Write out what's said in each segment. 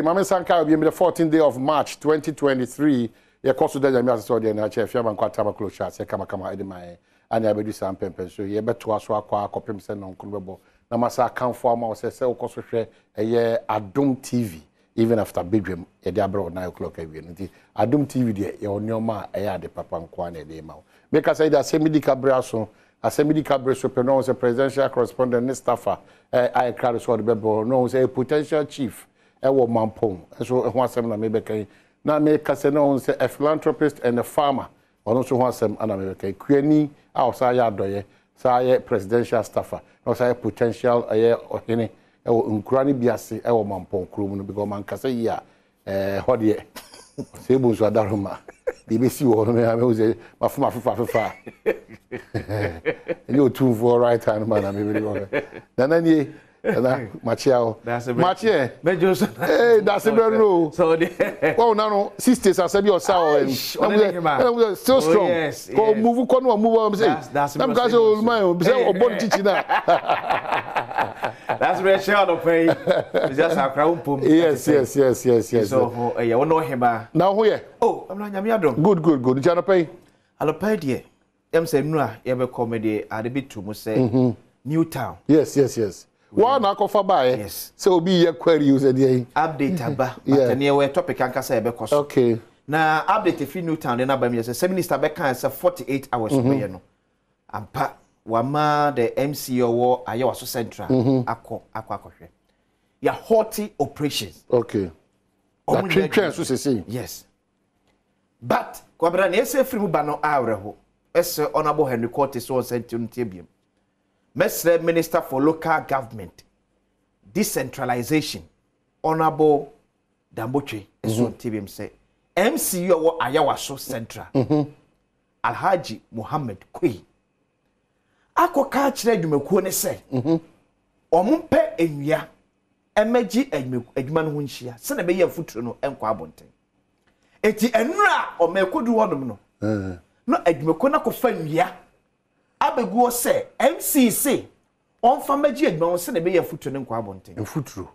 Mama Sanka will be the 14th day of March 2023. Ya koso da jami aso de na che fiama kwa tama closure se kama edema and I be do some pempen so ye beto aso akwa akopem se no nkono bebo na masa kanfo ama o se ukoso hwe eye Adom TV even after Badwam ye dey abroad 9 o'clock every nti Adom TV de ye onyoma eye ade papa nkwa na dey ma make us say that Asem so no was a presidential correspondent ni staffer I crowd so the bebo no say a potential chief e wo mampong so ho asem na me be kan na me kase no say a philanthropist and a farmer ono so ho asem ana me be kan kuani a o sa ya doye sa ya presidential staffer no say potential ohene e wo nkurani biase e wo mampong krum no because man kase ya hodie say bu so adaroma bi be si wo no me o say mafuma fifa you two for right hand man me be go na ni na machiao machie mejoso hey that's no so oh no sisters are say your sour still strong go move ko no move say I'm guys all my say obon chichi na that's where share the pay just a crown pum yes so you know him now who here oh I'm not nyame Adom good jana pay alo pay there em say nu a ye be comedy ade be to mo say new town yes one akofa bae yes so obi ye query you said here update aba but na we topic anka say be koso okay na update fi new town na ba me say minister be kan say 48 hours be no ampa wama the MC owo ayewaso central akwa ya haughty operations okay that train so say yes but kwabra na ese free mu ba no awreho ese honorable Henry Court so senti no tiebiem Mr. Minister for Local Government Decentralization Honorable Damboche so tiebiem say MC owo ayewaso central Alhaji Muhammad Kwe akoka kire adwumakuo ne se omumpe enwia emeji adwuma no ho nhia se na be ye futuro no enko abonten eti enura omekodu wodum no no adwumakuo na kofa nwia abeguo se MCC onfa meji adwuma se na be ye futuro no enko abonten futuro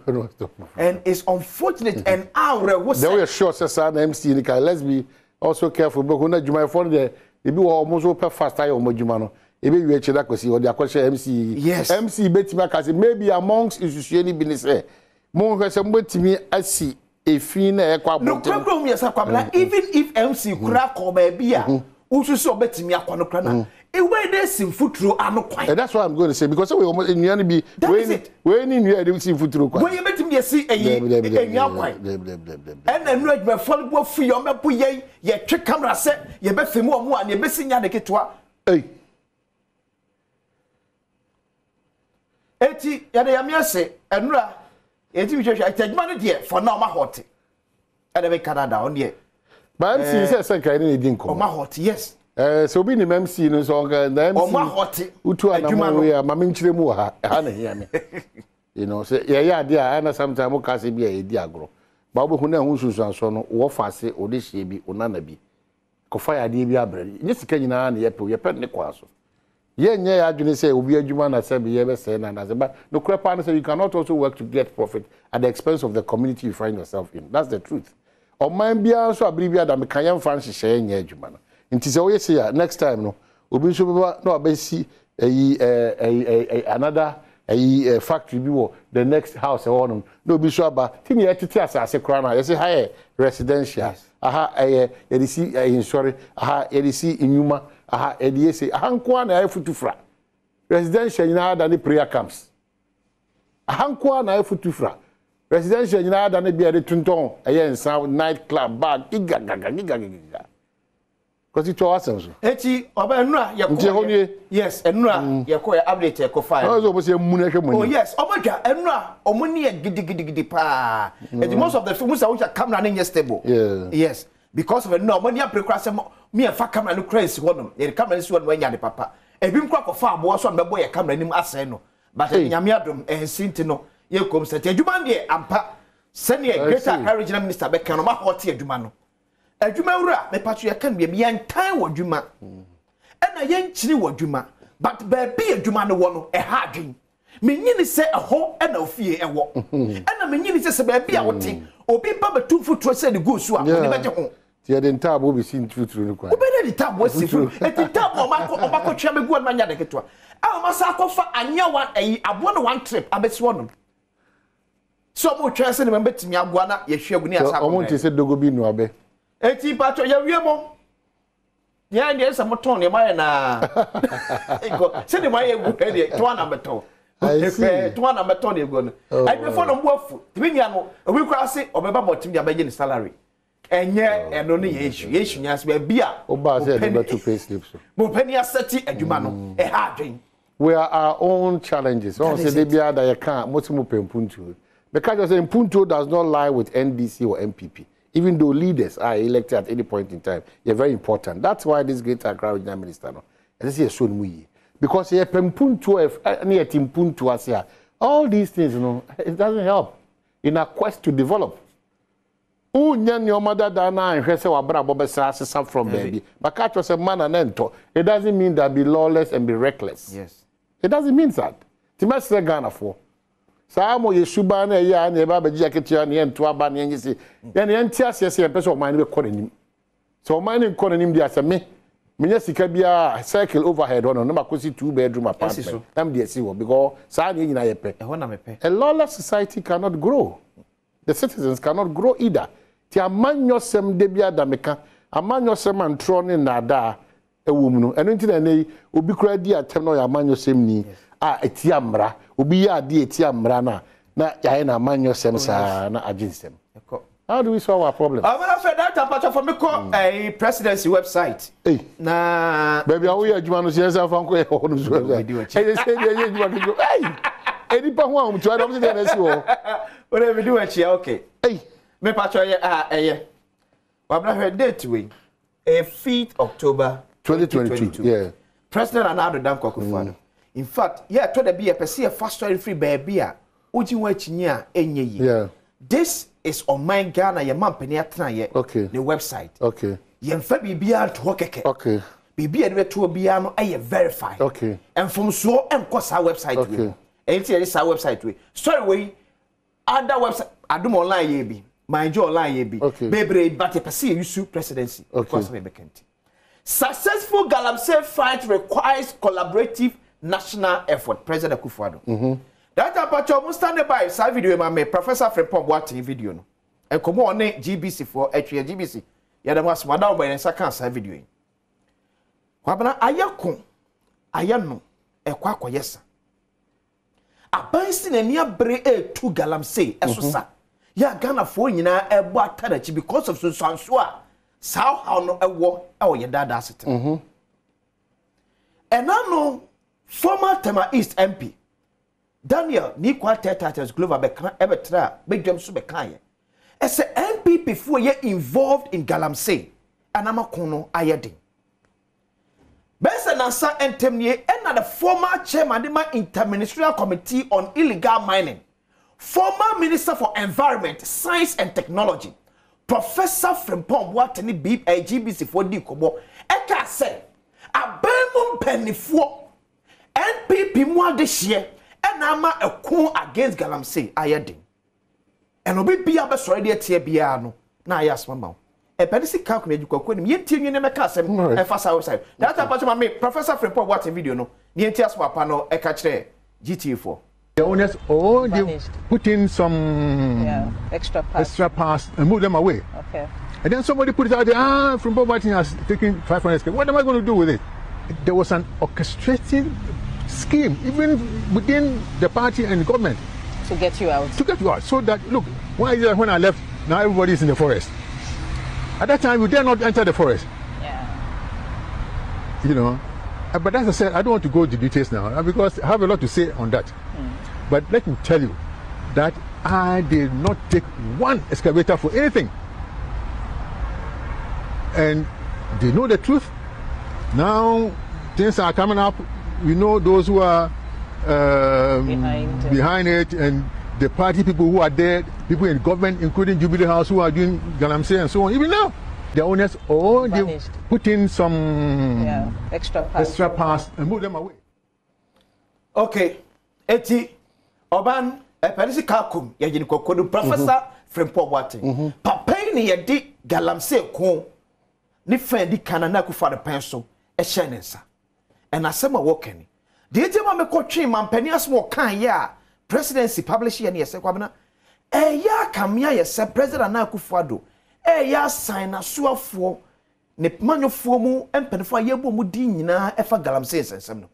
no stop and it's unfortunate and our was there were sure say na MC ni kai let's be also careful because na adwuma for there ebi wo almost per fast ayo modjuma no ebe wi eche da kwesi o de akwose MC yes MC betima kasi maybe amongst institution business mo hwese mbetimi asi efin na ekwa no problem yes akwabla even if MC kura ko ba bia ususu obetimi akwa kura na e dey simfuturo anokwan and that's what I'm going to say because we almost in yan be when in here dey simfuturo kwa when you betimi yesi enwa kwan and na nu adwuma follow fu yo mepo ye twe camera se ye be femu omo a na ye be sinya de ketwa eti ya de yame ase enura eti bi hwehwe atadwuma no de for na o ma hot e de be Canada on de ba MC say kan ni din ko o ma hot yes so bi ni MC no so ga na MC o ma hot utu anamo ya ma menkyire mu ha na hiya me you know say ya ade a na sometimes ka say bi e di agro ba obo hu na hu susu so no wo fa se o de hye bi onana bi ko fa ya de bi abrɛ ni sika nyina na ye pe ne kwa so ye nye ya adwene say obi adwuma na say be ye be say na say but no crap and say you cannot also work to get profit at the expense of the community you find yourself in. That's the truth. O man bia so abribia da me kan yam fan hye nye adwuma no nti say we say next time no obi so be no abesi another factory bi wo the next house no obi so aba tin ye tete asase kra na ye say high residential aha ye see sorry aha ye see inuma aha ye say aha nko na ye futufra residential nyina da ne prayer camps aha nko na ye futufra residential nyina da ne bia de tunton nsa night club bar giga because it was awesome. Eti oba enura ye yes enura ye ko update ye ko file. Oh yes omoja enura omuni ye gidi pa. And most of the films are which are camera na stable. Yes because of enura omuni aprekura se me fa camera no crazy wonom. Ye camera ni so no anya de papa. Ebi mkwa ko fa abo so mbebo ye camera nim asɛn no. But nyame adom ensinti no ye kom set adwuma de ampa sene greater regional minister be kan no ma hot adwuma no. Adwuma wura me patro ye kan bia yan tan wadwuma ena ye nkyiri wadwuma but ba bi adwuma no wo no ha adwen menyini se ɛho ɛna ofie ɛwɔ ɛna menyini se baabi a wote obi ba betu futuro se de go so a oni beje ho tie de ntabo be sin futuro no kwa obi de ntabo si fu eti ntabo omako twa be go na nya de ketwa a masa akofa anya one ayi abo no one trip abesi wonom so mo twa se ne mbetimi agoa na ye hwe aguni asa ko omo nti se dogo bi no abe eti patro ya wie mo ya ndi esa mo ton ne ma na ego se ne ma ye gu e de to na beto to na beto de ego no I before no mboafu tibinya no obi kura se obeba botim dia beje ni salary enye eno ne yesu nyas ba bia oba se de beto pay slip so mo pani aseti adwuma no e ha adwen we are our own challenges on say de bia da ye kan motimu pempuntu because you say Mpunto does not lie with NDC or MPP. Even though leaders are elected at any point in time, they're very important. That's why this great Accra Regional Minister, no, this is so much because he Mpunto, near Mpunto, Asia. All these things, you know, it doesn't help in a quest to develop. Your mother Dana and Hesse Wabra Bobesa from baby. But catch us a man and ento. It doesn't mean that be lawless and be reckless. Yes. It doesn't mean that. Timasa Ghana for. Samo Yeshuba na ya na eba beji aketia na ento aba na nyisi ya na enti asese empese o man be kɔ nanim so o man ne kɔ nanim dia se me nya sika bia cycle overhead ono na makosi 2-bedroom apartment am dia si wo because sa na nyina ye pe ho na me pe a lawless society cannot grow, the citizens cannot grow either. Ti amanyo sem de bia da meka amanyo sem antro ne na da ewum no eno nti na nei obi kura di atem no ya amanyo sem ni a eti amra obi ya adi eti amra na ya na amanyo sem sa na aginsem. How do we solve our problem? I'm gonna say that part for me call a presidency website. Hey, na baby, how we adwuma no sense fa ko e ho no so. Hey, say dey adwuma no. Hey, edi pa ho am to adom say dey na si wo. What we do actually okay. Hey, me patro ye we have date we 5th October 2022. Yeah. President Adom Akufo-Addo. In fact, yeah, to the be a person fast story free baby a uji wa chinya enye yi. Yeah. This is on my Ghana ye man peni atena ye. Okay. The website. Okay. Ye mfa bibia to keke. Okay. Bibia de to bia no aye verify. Okay. And from so enko sa website we. Okay. Enti ye sa website we. Story we other website Adom online ye bi. Mind you online ye bi. Okay. Bebre but a person use presidency. Okay. Successful Galamsey fight requires collaborative national effort. President Akufo-Addo. That apacho mo stand by side video me Professor Frimpong watching video no. E komo on GBC for atwe GBC. Ya da mas madam by nsa kan side video yi. Kwabana ayako ayano e kwa akoyesa. Abansi na ni abre tu Galamsey esosa. Ya Ghana for nyina e bo atarachi because of so how no ewo ye dada asete. Enano former Tema East MP Daniel ni kwa titles global ebetra bedwam so bekaye. Ese MPP for ye involved in Galamsey anamakono ayedin. Besa nasa entemnie and the former chairman of the Interministerial Committee on Illegal Mining, former Minister for Environment, Science and Technology, Professor Frimpong Watani GBC for Dikobo, Eka say, Abemum Penifo, NPP more this year, and Ama a coup against Galamsey, Ayadin. And Obi Bia sorry, dear Tiabiano, na yes, mamma. A penisi calculate you could yet you never cast and fast outside. That's about my Professor Frimpong Watani video, no, near Tias Wapano, a catch there, GT4. The owners, oh, they put in some extra pass and move them away. Okay. And then somebody put it out there, from Bob Martin has taken 500. What am I going to do with it? There was an orchestrated scheme, even within the party and the government. To get you out. To get you out. So that, look, why is it that when I left, now everybody is in the forest? At that time, you dare not enter the forest. Yeah. You know. But as I said, I don't want to go into details now because I have a lot to say on that. But let me tell you that I did not take one excavator for anything. And they know the truth. Now things are coming up. We know those who are behind it and the party people who are there, people in government, including Jubilee House, who are doing Galamsey and so on. Even now, the owners, oh, they put in some extra pass and move them away. Okay. eti oban epenisi kakum ye gini kokodu professor Frimpong Boateng papa ni ye di galamsey ko ni fan di kanana ku fa de penso e hye ne nsa and Asem wokeni de ejema me kotwe mampani asmo kan ye a presidency publish ye ne yese kwabena ya kamia yese president na akufado ya sign asuafo ne manyofo mu empenfo yebo mu di nyina efa galamsey sensem no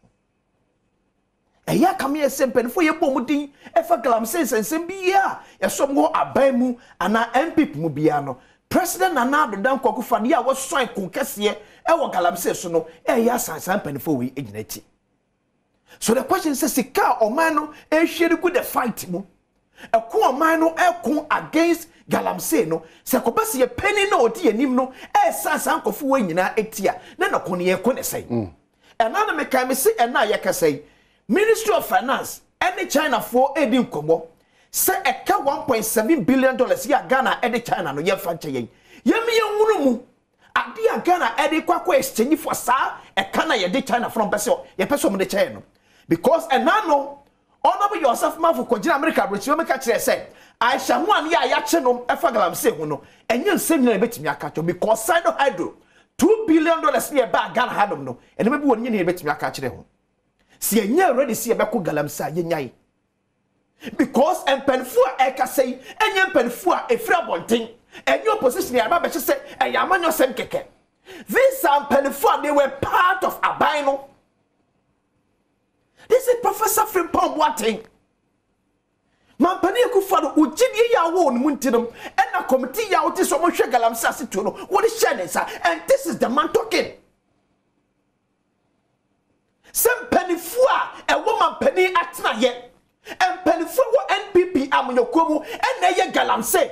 ya kamia yese empenfo yebo mu di efa galamsey sensem bia yesom ho aban mu ana MPP mu bia no president na adodan kokufado ya wo soin konkese e wo galamsey so no ya sign empenfo we eginati. So the question says sika oman no ehwe ku the fight mu eko oman no eko against galamsey no se kopase ye penny no odi anim no sansan kofo we nyina etia na na ko ne ye ko ne sei ena na meka me se ena ye ka sei Ministry of Finance any China for edi nkomo se eka 1.7 billion dollars ya Ghana edi China no ye fa nche ye me ye nwunu mu ade ya Ghana edi kwakwa exchange for sa eka na ye di China from peso ye peso mo de China no because ena no honorable yourself man for Kojina America bro you make kire say Aisha ho an ya che no efa galamsey ho no enye nsem nyina betimi aka because side hydro $2 billion ne ba Ghana hadom no ene mebi woni ne betimi aka kire ho si enye already si e be ko galamsey ye nyai because empenfu a eka say enye empenfu a efra bonten enye opposition ya ba be che say eya amanyo sem keke these empenfu they were part of Abino. This is Professor Frimpong Boateng. Mampani Akufado ujidi ya wo no muntinum and a committee ya oti so mo hwe galamsey asito no what is sharing sir and this is the man talking. Some penifua a woman penny atna ye and penifua NPP amunyokomu and ye galamsey.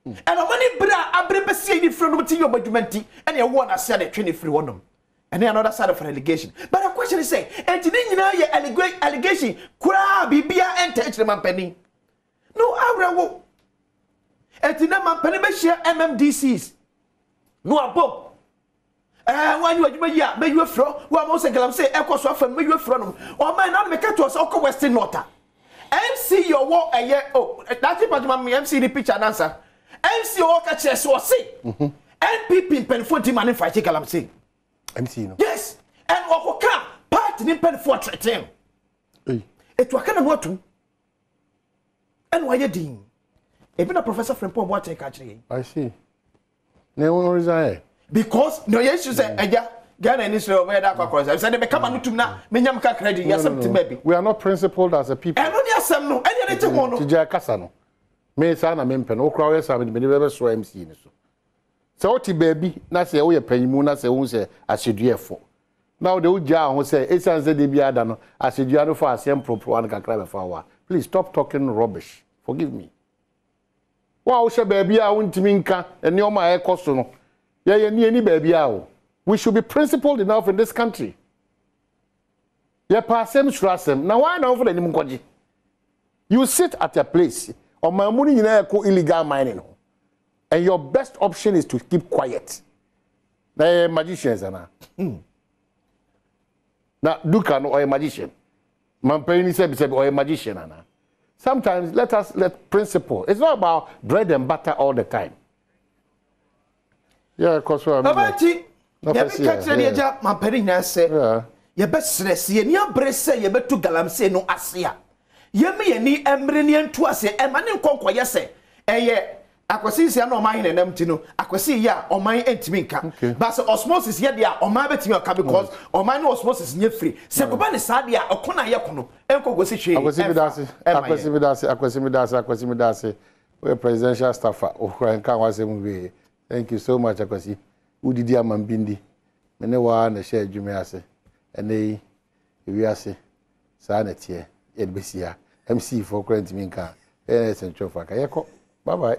And a money bra abrepesi ni from no your budumenti and you want to say the 23 one. And then another side of allegation. But the question is say, and you know your allegation, kura bibia enter the mampeni. No, I will. And the mampeni be share MMDCs. No abo. When you are you fro, who am also galamsey echo so from me you from. Or my not make to us oko Western Nota. MC your war a year oh that is my MC the picture and answer. MC your catch so say. NPP penfo di man fight galamsey. MC no. Yes, and okoka part ni pen for tretem. It wa kana watu. And why din? E be na Professor Frimpong Boateng ka kire. I see. Na won resign. Because no yes you say eja Ghana in Israel where that kwakwa. Say they become anu tum na menyam ka credit yasem to maybe. We are not principled as a people. And no yasem no, any anything no. Tija kasa no. Me sa na me pen. Okra we sa me be so MC ni so. So oti baby na say wo ye panyimu na say wo say aseduefo now de uja ho say esan say de bia da no asedua no for Asem proper an kakra be fa wa please stop talking rubbish forgive me wa wo she baby a wo ntimi nka ene o ma e koso no ye ni baby a wo we should be principled enough in this country ye pa Asem surasem na why na wo for anim nkoje you sit at a place o ma mu ni nyina e ko illegal mining no. And your best option is to keep quiet. The magicians are now. Now, Dukan or a magician. Mampeni said or a magician. Sometimes let principle. It's not about bread and butter all the time. Yeah, of course. Abati, you be catch the job. Mampeni na say. You best stress. You near brese. You bet to galamsey no asia. You me ni emre ni entuase. Emani nkonko yese. Eye. Akwasi sia no man na namti no akwasi ya oman entimi nka but osmosis ye dia oman betimi aka because oman no osmosis nye free se ko ba ne sa dia okona ye kono enko go si hwe akwasi mi dase we presidential staffer okra nka wasem we thank you so much akwasi udidi amambindi me ne wa na share adwuma ase ene wi ase sa na tie ye besia MC for current mi nka central faka ye ko bye bye.